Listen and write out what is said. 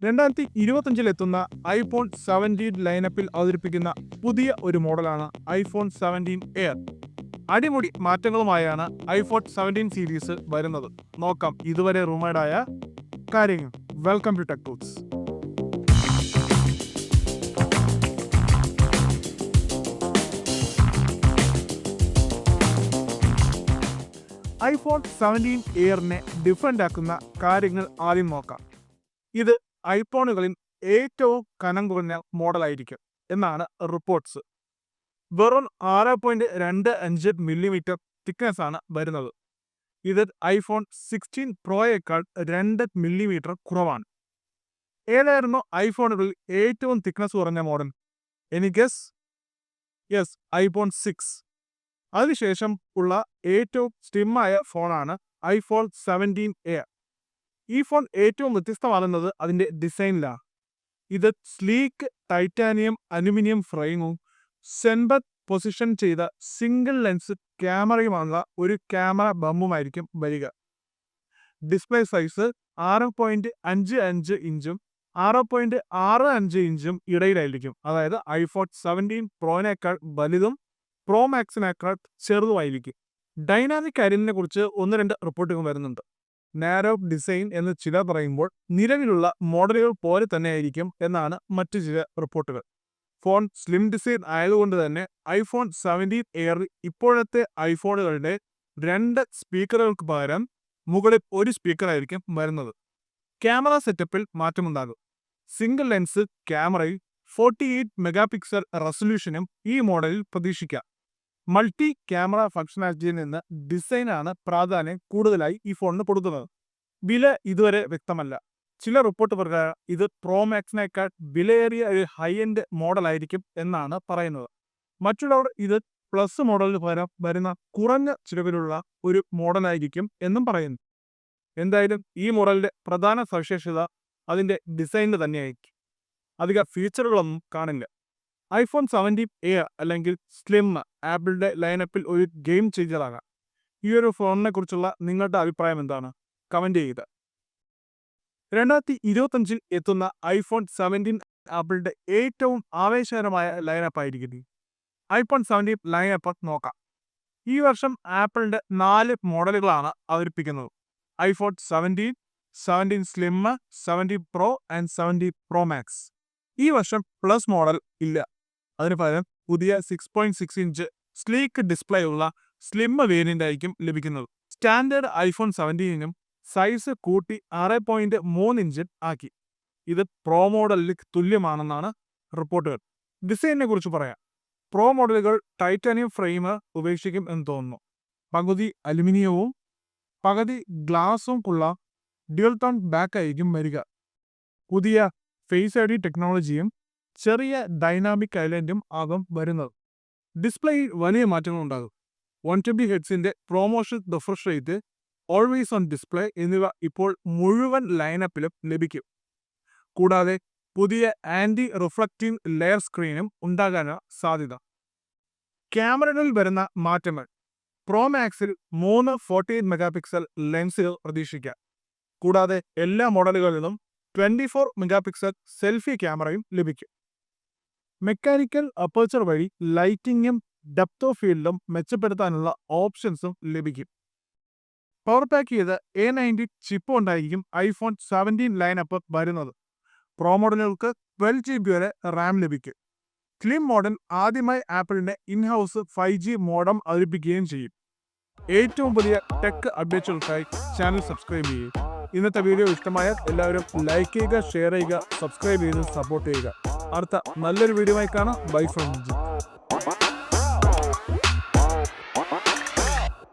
2025-ലെത്തുന്ന iPhone 17 ലൈനപ്പിൽ അവതരിപ്പിക്കുന്ന പുതിയ ഒരു മോഡലാണ് ഐഫോൺ 17 എയർ. അടിമുടി മാറ്റങ്ങളുമായാണ് ഐഫോൺ 17 സീരീസ് വരുന്നത്. നോക്കാം ഇതുവരെ റൂമേഡായ കാര്യങ്ങൾ. Welcome to tech tools. IPhone 17 എയറിനെ ഡിഫറൻ്റ് ആക്കുന്ന കാര്യങ്ങൾ ആദ്യം നോക്കാം. ഇത് ഐഫോണുകളിൽ ഏറ്റവും കനം കുറഞ്ഞ മോഡലായിരിക്കും എന്നാണ് റിപ്പോർട്ട്സ്. വെറും 6.25 മില്ലിമീറ്റർ തിക്നെസ് ആണ് വരുന്നത്. ഇത് ഐഫോൺ 16 പ്രോയേക്കാൾ 2 മില്ലിമീറ്റർ കുറവാണ്. ഏതായിരുന്നു ഐഫോണുകളിൽ ഏറ്റവും തിക്നെസ് കുറഞ്ഞ മോഡൽ? Yes, iPhone 6. അതിനുശേഷം ഉള്ള ഏറ്റവും സ്ലിമ്മായ ഫോണാണ് ഐഫോൺ 17 എയർ. ഈ ഫോൺ ഏറ്റവും വ്യത്യസ്തമാകുന്നത് അതിൻ്റെ ഡിസൈനിലാണ്. ഇത് സ്ലീക്ക് ടൈറ്റാനിയം അലുമിനിയം ഫ്രെയിമും സെൻബത്ത് പൊസിഷൻ ചെയ്ത സിംഗിൾ ലെൻസ് ക്യാമറയുമുള്ള ഒരു ക്യാമറ ബമ്പുമായിരിക്കും വരിക. ഡിസ്പ്ലേ സൈസ് 6.55 ഇഞ്ചും 6.65 ഇഞ്ചും ഇടയിലായിരിക്കും. അതായത് ഐഫോൺ 17 പ്രോനേക്കാൾ വലുതും പ്രോ മാക്സിനേക്കാൾ ചെറുതുമായിരിക്കും. ഡൈനാമിക് ഐലൻഡിനെ കുറിച്ച് 1-2 റിപ്പോർട്ടുകൾ വരുന്നുണ്ട്. നാരോ ഡിസൈൻ എന്ന് ചിലർ പറയുമ്പോൾ നിലവിലുള്ള മോഡലുകൾ പോലെ തന്നെയായിരിക്കും എന്നാണ് മറ്റു ചില റിപ്പോർട്ടുകൾ. ഫോൺ സ്ലിം ഡിസൈൻ ആയതുകൊണ്ട് തന്നെ ഐഫോൺ 17 എയറിൽ ഇപ്പോഴത്തെ ഐഫോണുകളുടെ 2 സ്പീക്കറുകൾക്ക് പകരം മുകളിൽ ഒരു സ്പീക്കറായിരിക്കും വരുന്നത്. ക്യാമറ സെറ്റപ്പിൽ മാറ്റമുണ്ടാകും. സിംഗിൾ ലെൻസ് ക്യാമറയിൽ 48 മെഗാ പിക്സൽ റെസൊല്യൂഷനും ഈ മോഡലിൽ പ്രതീക്ഷിക്കാം. മൾട്ടി ക്യാമറ ഫംഗ്ഷനാലിറ്റിയിൽ നിന്ന് ഡിസൈനാണ് പ്രാധാന്യം കൂടുതലായി ഈ ഫോണിന് കൊടുക്കുന്നത്. വില ഇതുവരെ വ്യക്തമല്ല. ചില റിപ്പോർട്ട് പ്രകാരം ഇത് പ്രോ മാക്സിനേക്കാൾ വിലയേറിയ ഒരു ഹൈ എൻഡ് മോഡലായിരിക്കും എന്നാണ് പറയുന്നത്. മറ്റുള്ളവർ ഇത് പ്ലസ് മോഡലിന് പകരം വരുന്ന കുറഞ്ഞ ചിലവിലുള്ള ഒരു മോഡലായിരിക്കും എന്നും പറയുന്നു. എന്തായാലും ഈ മോഡലിന്റെ പ്രധാന സവിശേഷത അതിൻ്റെ ഡിസൈനിൽ തന്നെയായിരിക്കും. അധിക ഫീച്ചറുകളൊന്നും കാണില്ല. ഐഫോൺ 17 എയർ അല്ലെങ്കിൽ സ്ലിം ആപ്പിളിന്റെ ലൈനപ്പിൽ ഒരു ഗെയിം ചേഞ്ചറാകാം. ഈ ഒരു ഫോണിനെ കുറിച്ചുള്ള നിങ്ങളുടെ അഭിപ്രായം എന്താണ്? കമന്റ് ചെയ്യുക. 2025 എത്തുന്ന ഐഫോൺ 17 ആപ്പിളിന്റെ ഏറ്റവും ആവേശകരമായ ലൈനപ്പ് ആയിരിക്കും. ഐഫോൺ 17 ലൈനപ്പ് നോക്കാം. ഈ വർഷം ആപ്പിളിന്റെ 4 മോഡലുകളാണ് അവതരിപ്പിക്കുന്നത്. IPhone 17, 17 slim, 17 pro and 17 pro max. ഈ വർഷം പ്ലസ് മോഡൽ ഇല്ല. അതിന് പകരം പുതിയ 6.6 ഇഞ്ച് സ്ലീക്ക് ഡിസ്പ്ലേ ഉള്ള സ്ലിം വേരിയന്റ് ആയിരിക്കും ലഭിക്കുന്നത്. സ്റ്റാൻഡേർഡ് ഐഫോൺ 17നും സൈസ് കൂട്ടി 6.3 ഇഞ്ച് ആക്കി. ഇത് പ്രോ മോഡലിന് തുല്യമാണെന്നാണ് റിപ്പോർട്ടുകൾ. ഡിസൈനിനെ കുറിച്ച് പറയാം. പ്രോ മോഡലുകൾ ടൈറ്റാനിയം ഫ്രെയിം ഉപേക്ഷിക്കും എന്ന് തോന്നുന്നു. പകുതി അലുമിനിയവും പകുതി ഗ്ലാസും ഉള്ള ഡ്യുവൽ ടോൺ ബാക്ക് ആയിരിക്കും വരിക. പുതിയ ഫേസ് ഐഡി ടെക്നോളജിയും ചെറിയ ഡൈനാമിക് ഐലൻഡും ആകും വരുന്നത്. ഡിസ്പ്ലേയിൽ വലിയ മാറ്റങ്ങൾ ഉണ്ടാകും. 120 ഹെർട്സിന്റെ ProMotion refresh rate, always on display എന്നിവ ഇപ്പോൾ മുഴുവൻ ലൈനപ്പിലും ലഭിക്കും. കൂടാതെ പുതിയ ആന്റി റിഫ്ലക്റ്റീവ് ലെയർ സ്ക്രീനും ഉണ്ടാകാനാണ് സാധ്യത. ക്യാമറകളിൽ വരുന്ന മാറ്റങ്ങൾ. പ്രോ മാക്സിൽ 3 48 മെഗാ പിക്സൽ ലെൻസുകൾ പ്രതീക്ഷിക്കാം. കൂടാതെ എല്ലാ മോഡലുകളിലും 24 മെഗാ പിക്സൽ സെൽഫി ക്യാമറയും ലഭിക്കും. മെക്കാനിക്കൽ അപ്പർച്ചർ വഴി ലൈറ്റിങ്ങും ഡെപ്ത് ഓഫ് ഫീൽഡും മെച്ചപ്പെടുത്താനുള്ള ഓപ്ഷൻസും ലഭിക്കും. പവർ പാക്ക് ചെയ്ത A90 ചിപ്പ് ഉണ്ടായിരിക്കും ഐഫോൺ 17 ലൈനപ്പ് വരുന്നത്. പ്രോ മോഡലുകൾക്ക് 12 GB വരെ റാം ലഭിക്കും. സ്ലിം മോഡൽ ആദ്യമായി ആപ്പിളിന്റെ ഇൻഹൗസ് 5G മോഡം അവതരിപ്പിക്കുകയും ചെയ്യും. ഏറ്റവും പുതിയ ടെക് അപ്ഡേറ്റുകൾക്കായി ചാനൽ സബ്സ്ക്രൈബ് ചെയ്യുക. ഇന്നത്തെ വീഡിയോ ഇഷ്ടമായാൽ എല്ലാവരും ലൈക്ക് ചെയ്യുക, ഷെയർ ചെയ്യുക, സബ്സ്ക്രൈബ് ചെയ്ത് സപ്പോർട്ട് ചെയ്യുക. അടുത്ത നല്ലൊരു വീഡിയോ ആയി കാണാം. Bye from G.